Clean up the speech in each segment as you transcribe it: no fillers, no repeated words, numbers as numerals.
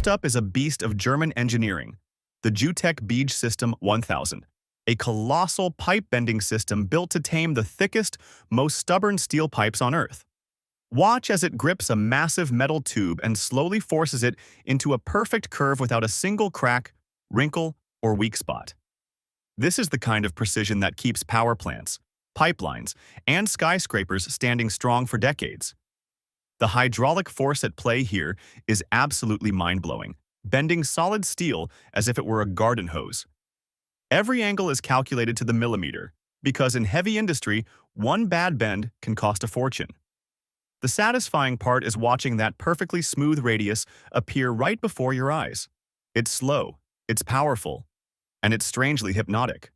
First up is a beast of German engineering, the JUTEC Biegesystem 1000, a colossal pipe-bending system built to tame the thickest, most stubborn steel pipes on Earth. Watch as it grips a massive metal tube and slowly forces it into a perfect curve without a single crack, wrinkle, or weak spot. This is the kind of precision that keeps power plants, pipelines, and skyscrapers standing strong for decades. The hydraulic force at play here is absolutely mind-blowing, bending solid steel as if it were a garden hose. Every angle is calculated to the millimeter, because in heavy industry, one bad bend can cost a fortune. The satisfying part is watching that perfectly smooth radius appear right before your eyes. It's slow, it's powerful, and it's strangely hypnotic.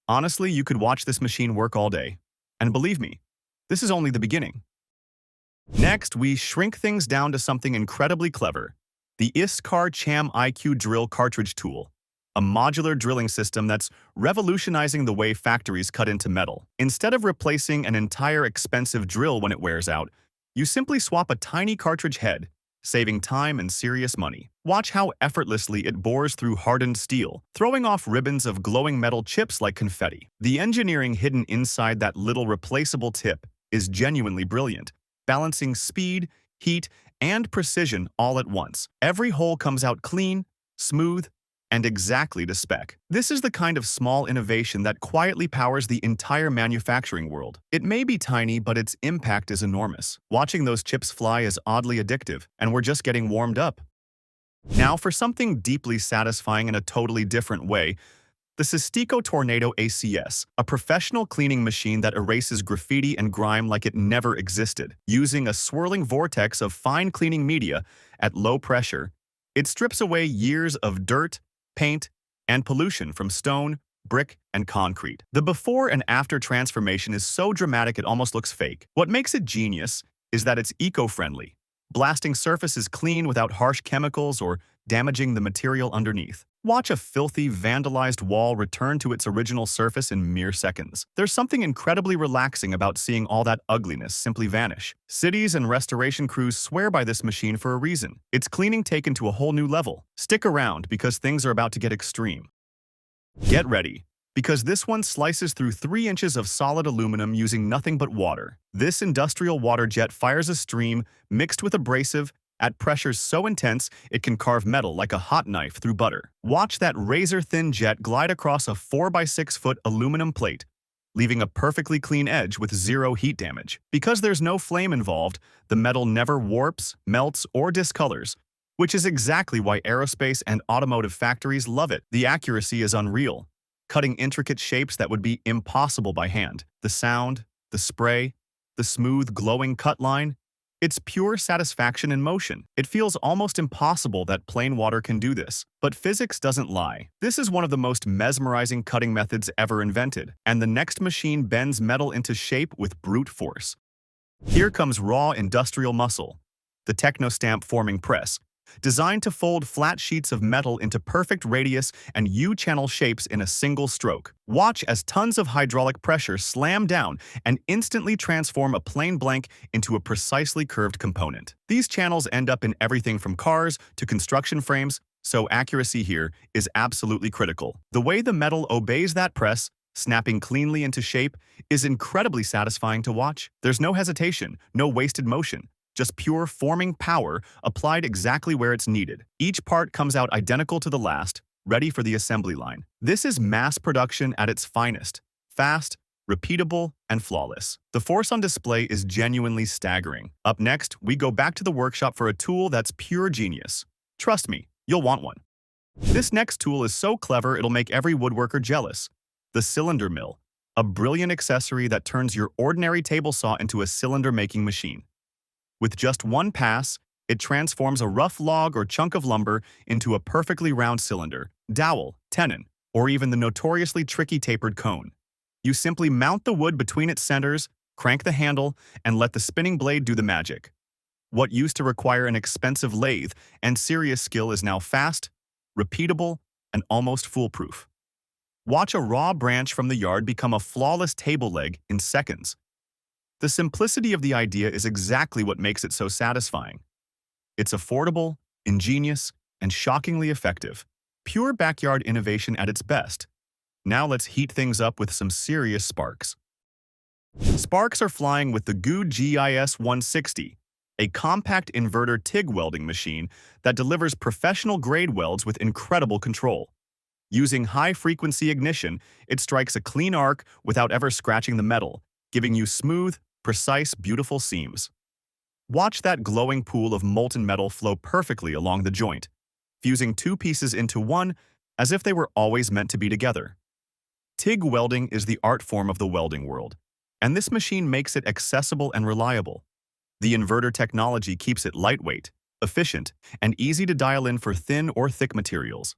Honestly, you could watch this machine work all day. And believe me, this is only the beginning. Next, we shrink things down to something incredibly clever, the ISCAR ChamIQDrill cartridge tool, a modular drilling system that's revolutionizing the way factories cut into metal. Instead of replacing an entire expensive drill when it wears out, you simply swap a tiny cartridge head, saving time and serious money. Watch how effortlessly it bores through hardened steel, throwing off ribbons of glowing metal chips like confetti. The engineering hidden inside that little replaceable tip is genuinely brilliant, balancing speed, heat, and precision all at once. Every hole comes out clean, smooth, and exactly to spec. This is the kind of small innovation that quietly powers the entire manufacturing world. It may be tiny, but its impact is enormous. Watching those chips fly is oddly addictive, and we're just getting warmed up. Now for something deeply satisfying in a totally different way, the Systeco Tornado ACS, a professional cleaning machine that erases graffiti and grime like it never existed. Using a swirling vortex of fine cleaning media at low pressure, it strips away years of dirt, paint, and pollution from stone, brick, and concrete. The before and after transformation is so dramatic it almost looks fake. What makes it genius is that it's eco-friendly, blasting surfaces clean without harsh chemicals or damaging the material underneath. Watch a filthy, vandalized wall return to its original surface in mere seconds. There's something incredibly relaxing about seeing all that ugliness simply vanish. Cities and restoration crews swear by this machine for a reason. It's cleaning taken to a whole new level. Stick around because things are about to get extreme. Get ready, because this one slices through 3 inches of solid aluminum using nothing but water. This industrial water jet fires a stream mixed with abrasive at pressures so intense it can carve metal like a hot knife through butter. Watch that razor-thin jet glide across a 4x6-foot aluminum plate, leaving a perfectly clean edge with zero heat damage. Because there's no flame involved, the metal never warps, melts, or discolors, which is exactly why aerospace and automotive factories love it. The accuracy is unreal, cutting intricate shapes that would be impossible by hand. The sound, the spray, the smooth, glowing cut line, it's pure satisfaction in motion. It feels almost impossible that plain water can do this. But physics doesn't lie. This is one of the most mesmerizing cutting methods ever invented, and the next machine bends metal into shape with brute force. Here comes raw industrial muscle, the Tecnostamp forming press, designed to fold flat sheets of metal into perfect radius and U-channel shapes in a single stroke. Watch as tons of hydraulic pressure slam down and instantly transform a plain blank into a precisely curved component. These channels end up in everything from cars to construction frames, so accuracy here is absolutely critical. The way the metal obeys that press, snapping cleanly into shape, is incredibly satisfying to watch. There's no hesitation, no wasted motion. Just pure forming power applied exactly where it's needed. Each part comes out identical to the last, ready for the assembly line. This is mass production at its finest, fast, repeatable, and flawless. The force on display is genuinely staggering. Up next, we go back to the workshop for a tool that's pure genius. Trust me, you'll want one. This next tool is so clever it'll make every woodworker jealous. The cylinder mill, a brilliant accessory that turns your ordinary table saw into a cylinder-making machine. With just one pass, it transforms a rough log or chunk of lumber into a perfectly round cylinder, dowel, tenon, or even the notoriously tricky tapered cone. You simply mount the wood between its centers, crank the handle, and let the spinning blade do the magic. What used to require an expensive lathe and serious skill is now fast, repeatable, and almost foolproof. Watch a raw branch from the yard become a flawless table leg in seconds. The simplicity of the idea is exactly what makes it so satisfying. It's affordable, ingenious, and shockingly effective. Pure backyard innovation at its best. Now let's heat things up with some serious sparks. Sparks are flying with the Güde GIS 160, a compact inverter TIG welding machine that delivers professional-grade welds with incredible control. Using high-frequency ignition, it strikes a clean arc without ever scratching the metal, giving you smooth, precise, beautiful seams. Watch that glowing pool of molten metal flow perfectly along the joint, fusing two pieces into one as if they were always meant to be together. TIG welding is the art form of the welding world, and this machine makes it accessible and reliable. The inverter technology keeps it lightweight, efficient, and easy to dial in for thin or thick materials.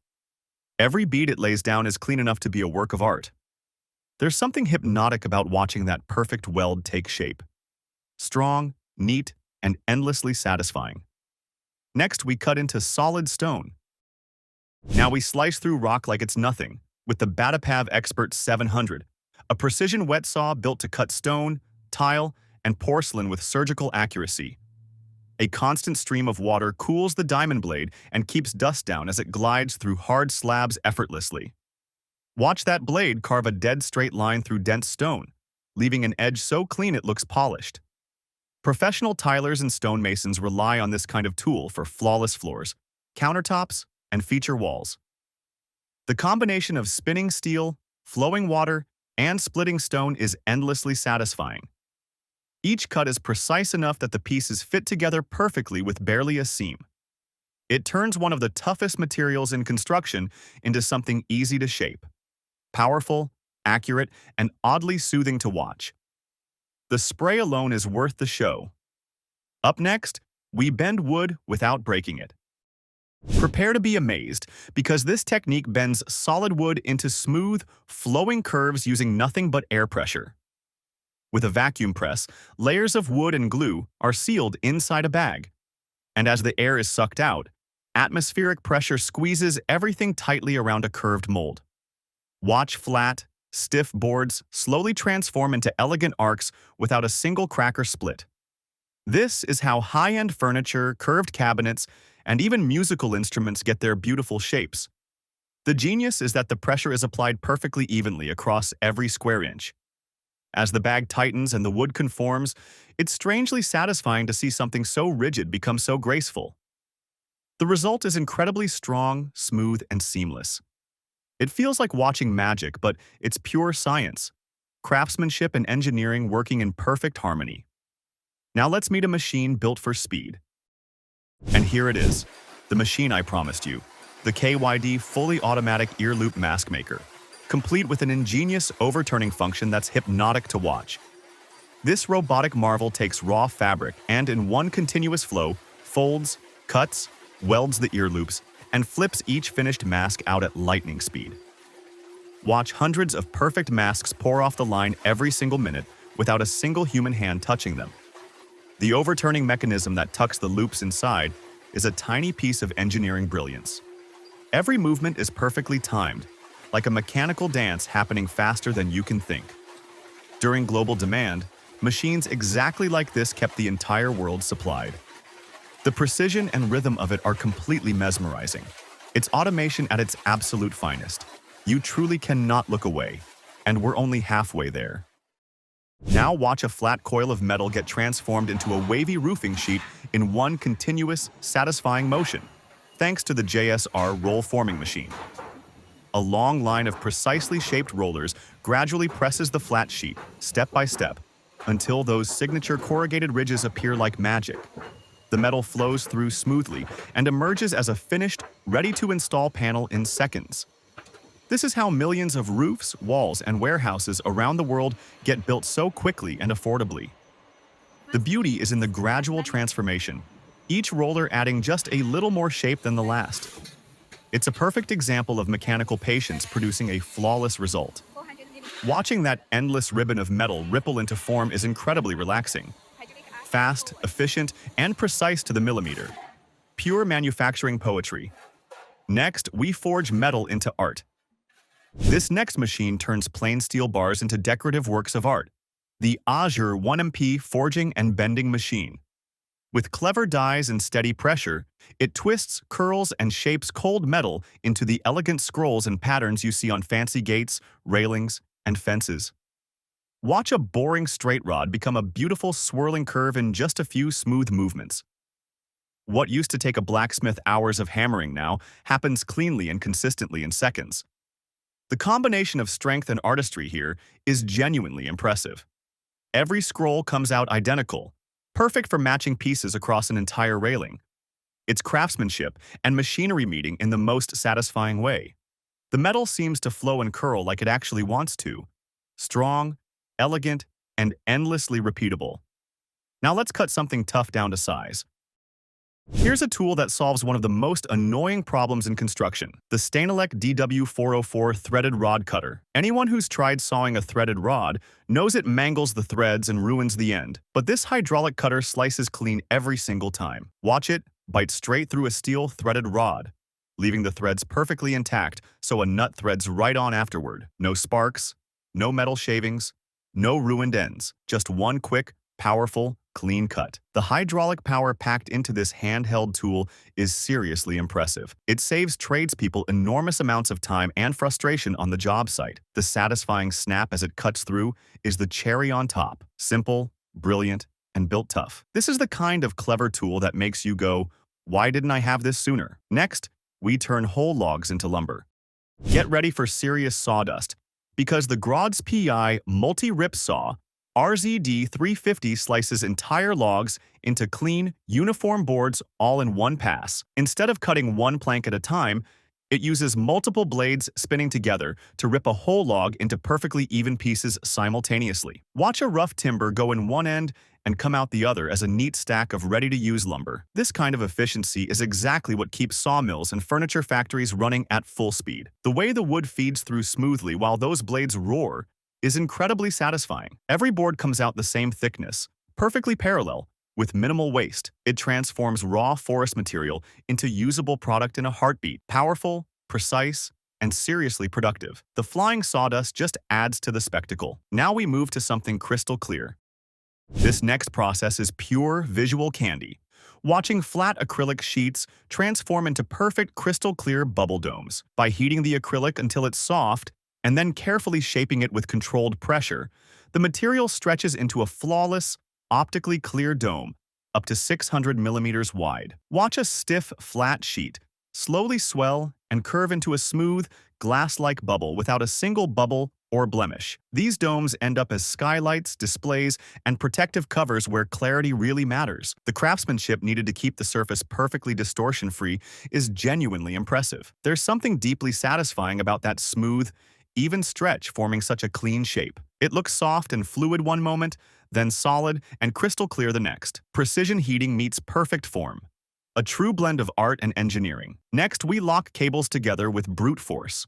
Every bead it lays down is clean enough to be a work of art. There's something hypnotic about watching that perfect weld take shape. Strong, neat, and endlessly satisfying. Next, we cut into solid stone. Now we slice through rock like it's nothing with the Battipav Expert 700, a precision wet saw built to cut stone, tile, and porcelain with surgical accuracy. A constant stream of water cools the diamond blade and keeps dust down as it glides through hard slabs effortlessly. Watch that blade carve a dead straight line through dense stone, leaving an edge so clean it looks polished. Professional tilers and stonemasons rely on this kind of tool for flawless floors, countertops, and feature walls. The combination of spinning steel, flowing water, and splitting stone is endlessly satisfying. Each cut is precise enough that the pieces fit together perfectly with barely a seam. It turns one of the toughest materials in construction into something easy to shape, powerful, accurate, and oddly soothing to watch. The spray alone is worth the show. Up next, we bend wood without breaking it. Prepare to be amazed, because this technique bends solid wood into smooth, flowing curves using nothing but air pressure. With a vacuum press, layers of wood and glue are sealed inside a bag. And as the air is sucked out, atmospheric pressure squeezes everything tightly around a curved mold. Watch flat, stiff boards slowly transform into elegant arcs without a single crack or split. This is how high-end furniture, curved cabinets, and even musical instruments get their beautiful shapes. The genius is that the pressure is applied perfectly evenly across every square inch. As the bag tightens and the wood conforms, it's strangely satisfying to see something so rigid become so graceful. The result is incredibly strong, smooth, and seamless. It feels like watching magic, but it's pure science, craftsmanship and engineering working in perfect harmony. Now let's meet a machine built for speed. And here it is, the machine I promised you, the KYD Fully Automatic Ear Loop Mask Maker, complete with an ingenious overturning function that's hypnotic to watch. This robotic marvel takes raw fabric and, in one continuous flow, folds, cuts, welds the ear loops, and flips each finished mask out at lightning speed. Watch hundreds of perfect masks pour off the line every single minute without a single human hand touching them. The overturning mechanism that tucks the loops inside is a tiny piece of engineering brilliance. Every movement is perfectly timed, like a mechanical dance happening faster than you can think. During global demand, machines exactly like this kept the entire world supplied. The precision and rhythm of it are completely mesmerizing. It's automation at its absolute finest. You truly cannot look away, and we're only halfway there. Now watch a flat coil of metal get transformed into a wavy roofing sheet in one continuous, satisfying motion, thanks to the JSR roll forming machine. A long line of precisely shaped rollers gradually presses the flat sheet, step by step, until those signature corrugated ridges appear like magic. The metal flows through smoothly and emerges as a finished, ready-to-install panel in seconds. This is how millions of roofs, walls, and warehouses around the world get built so quickly and affordably. The beauty is in the gradual transformation, each roller adding just a little more shape than the last. It's a perfect example of mechanical patience producing a flawless result. Watching that endless ribbon of metal ripple into form is incredibly relaxing. Fast, efficient, and precise to the millimeter. Pure manufacturing poetry. Next, we forge metal into art. This next machine turns plain steel bars into decorative works of art. The Azure 1MP Forging and Bending Machine. With clever dies and steady pressure, it twists, curls, and shapes cold metal into the elegant scrolls and patterns you see on fancy gates, railings, and fences. Watch a boring straight rod become a beautiful swirling curve in just a few smooth movements. What used to take a blacksmith hours of hammering now happens cleanly and consistently in seconds. The combination of strength and artistry here is genuinely impressive. Every scroll comes out identical, perfect for matching pieces across an entire railing. It's craftsmanship and machinery meeting in the most satisfying way. The metal seems to flow and curl like it actually wants to. Strong, elegant, and endlessly repeatable. Now let's cut something tough down to size. Here's a tool that solves one of the most annoying problems in construction, the Systeco DW404 threaded rod cutter. Anyone who's tried sawing a threaded rod knows it mangles the threads and ruins the end, but this hydraulic cutter slices clean every single time. Watch it bite straight through a steel threaded rod, leaving the threads perfectly intact so a nut threads right on afterward. No sparks, no metal shavings, no ruined ends, just one quick, powerful, clean cut. The hydraulic power packed into this handheld tool is seriously impressive. It saves tradespeople enormous amounts of time and frustration on the job site. The satisfying snap as it cuts through is the cherry on top. Simple, brilliant, and built tough. This is the kind of clever tool that makes you go, "Why didn't I have this sooner?" Next, we turn whole logs into lumber. Get ready for serious sawdust, because the Grod's PI multi-rip saw RZD 350 slices entire logs into clean, uniform boards all in one pass. Instead of cutting one plank at a time, it uses multiple blades spinning together to rip a whole log into perfectly even pieces simultaneously. Watch a rough timber go in one end and come out the other as a neat stack of ready-to-use lumber. This kind of efficiency is exactly what keeps sawmills and furniture factories running at full speed. The way the wood feeds through smoothly while those blades roar is incredibly satisfying. Every board comes out the same thickness, perfectly parallel, with minimal waste. It transforms raw forest material into usable product in a heartbeat. Powerful, precise, and seriously productive. The flying sawdust just adds to the spectacle. Now we move to something crystal clear. This next process is pure visual candy. Watching flat acrylic sheets transform into perfect crystal clear bubble domes. By heating the acrylic until it's soft, and then carefully shaping it with controlled pressure, the material stretches into a flawless, optically clear dome, up to 600 millimeters wide. Watch a stiff, flat sheet slowly swell and curve into a smooth, glass-like bubble without a single bubble or blemish. These domes end up as skylights, displays, and protective covers where clarity really matters. The craftsmanship needed to keep the surface perfectly distortion-free is genuinely impressive. There's something deeply satisfying about that smooth, even stretch forming such a clean shape. It looks soft and fluid one moment, then solid and crystal clear the next. Precision heating meets perfect form. A true blend of art and engineering. Next, we lock cables together with brute force.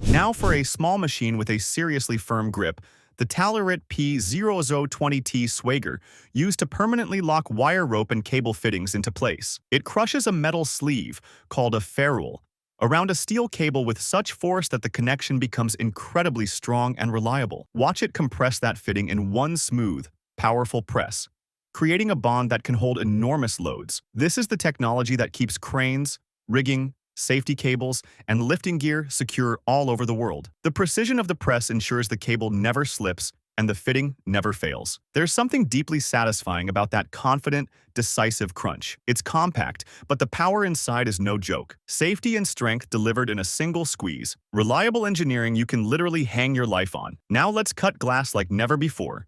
Now for a small machine with a seriously firm grip, the Talarit P0020T Swagger, used to permanently lock wire rope and cable fittings into place. It crushes a metal sleeve, called a ferrule, around a steel cable with such force that the connection becomes incredibly strong and reliable. Watch it compress that fitting in one smooth, powerful press, creating a bond that can hold enormous loads. This is the technology that keeps cranes, rigging, safety cables, and lifting gear secure all over the world. The precision of the press ensures the cable never slips and the fitting never fails. There's something deeply satisfying about that confident, decisive crunch. It's compact, but the power inside is no joke. Safety and strength delivered in a single squeeze. Reliable engineering you can literally hang your life on. Now let's cut glass like never before.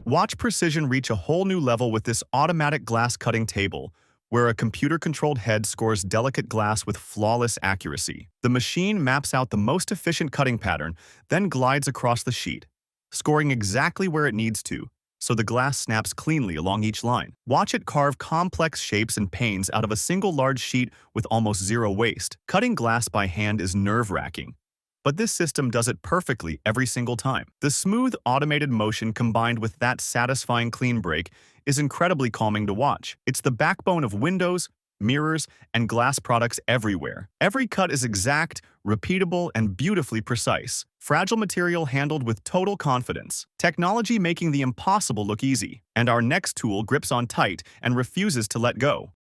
Watch precision reach a whole new level with this automatic glass cutting table, where a computer-controlled head scores delicate glass with flawless accuracy. The machine maps out the most efficient cutting pattern, then glides across the sheet, scoring exactly where it needs to, so the glass snaps cleanly along each line. Watch it carve complex shapes and panes out of a single large sheet with almost zero waste. Cutting glass by hand is nerve-wracking, but this system does it perfectly every single time. The smooth, automated motion combined with that satisfying clean break is incredibly calming to watch. It's the backbone of windows, mirrors, and glass products everywhere. Every cut is exact, repeatable, and beautifully precise. Fragile material handled with total confidence. Technology making the impossible look easy. And our next tool grips on tight and refuses to let go.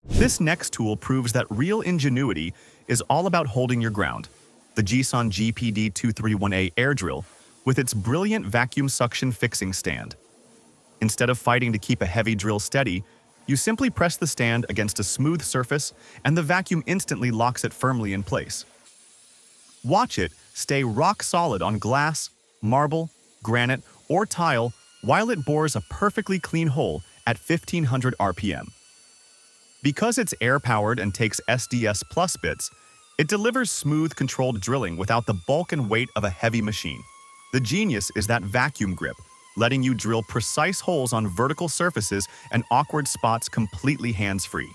This next tool proves that real ingenuity is all about holding your ground. The GSON GPD231A air drill, with its brilliant vacuum suction fixing stand. Instead of fighting to keep a heavy drill steady, you simply press the stand against a smooth surface and the vacuum instantly locks it firmly in place. Watch it stay rock solid on glass, marble, granite, or tile while it bores a perfectly clean hole at 1500 RPM. Because it's air-powered and takes SDS Plus bits, it delivers smooth, controlled drilling without the bulk and weight of a heavy machine. The genius is that vacuum grip, letting you drill precise holes on vertical surfaces and awkward spots completely hands-free.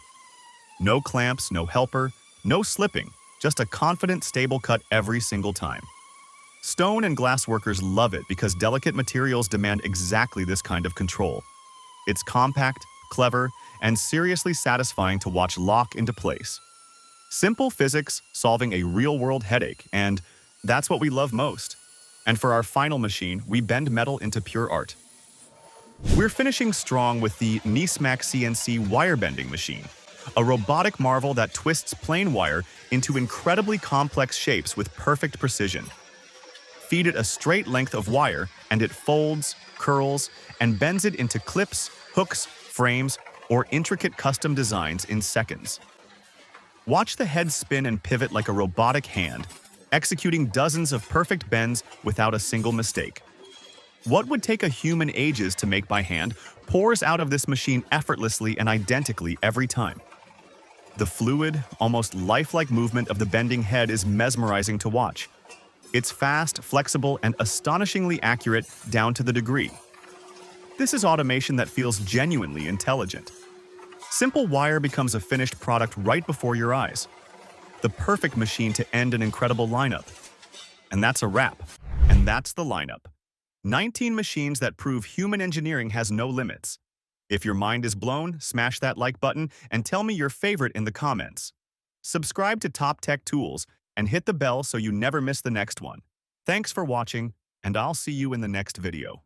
No clamps, no helper, no slipping, just a confident, stable cut every single time. Stone and glass workers love it because delicate materials demand exactly this kind of control. It's compact, clever, and seriously satisfying to watch lock into place. Simple physics solving a real-world headache, and that's what we love most. And for our final machine, we bend metal into pure art. We're finishing strong with the Nismac CNC wire bending machine, a robotic marvel that twists plain wire into incredibly complex shapes with perfect precision. Feed it a straight length of wire, and it folds, curls, and bends it into clips, hooks, frames, or intricate custom designs in seconds. Watch the head spin and pivot like a robotic hand, executing dozens of perfect bends without a single mistake. What would take a human ages to make by hand pours out of this machine effortlessly and identically every time. The fluid, almost lifelike movement of the bending head is mesmerizing to watch. It's fast, flexible, and astonishingly accurate down to the degree. This is automation that feels genuinely intelligent. Simple wire becomes a finished product right before your eyes. The perfect machine to end an incredible lineup. And that's a wrap. And that's the lineup. 19 machines that prove human engineering has no limits. If your mind is blown, smash that like button and tell me your favorite in the comments. Subscribe to Top Tech Tools and hit the bell so you never miss the next one. Thanks for watching, and I'll see you in the next video.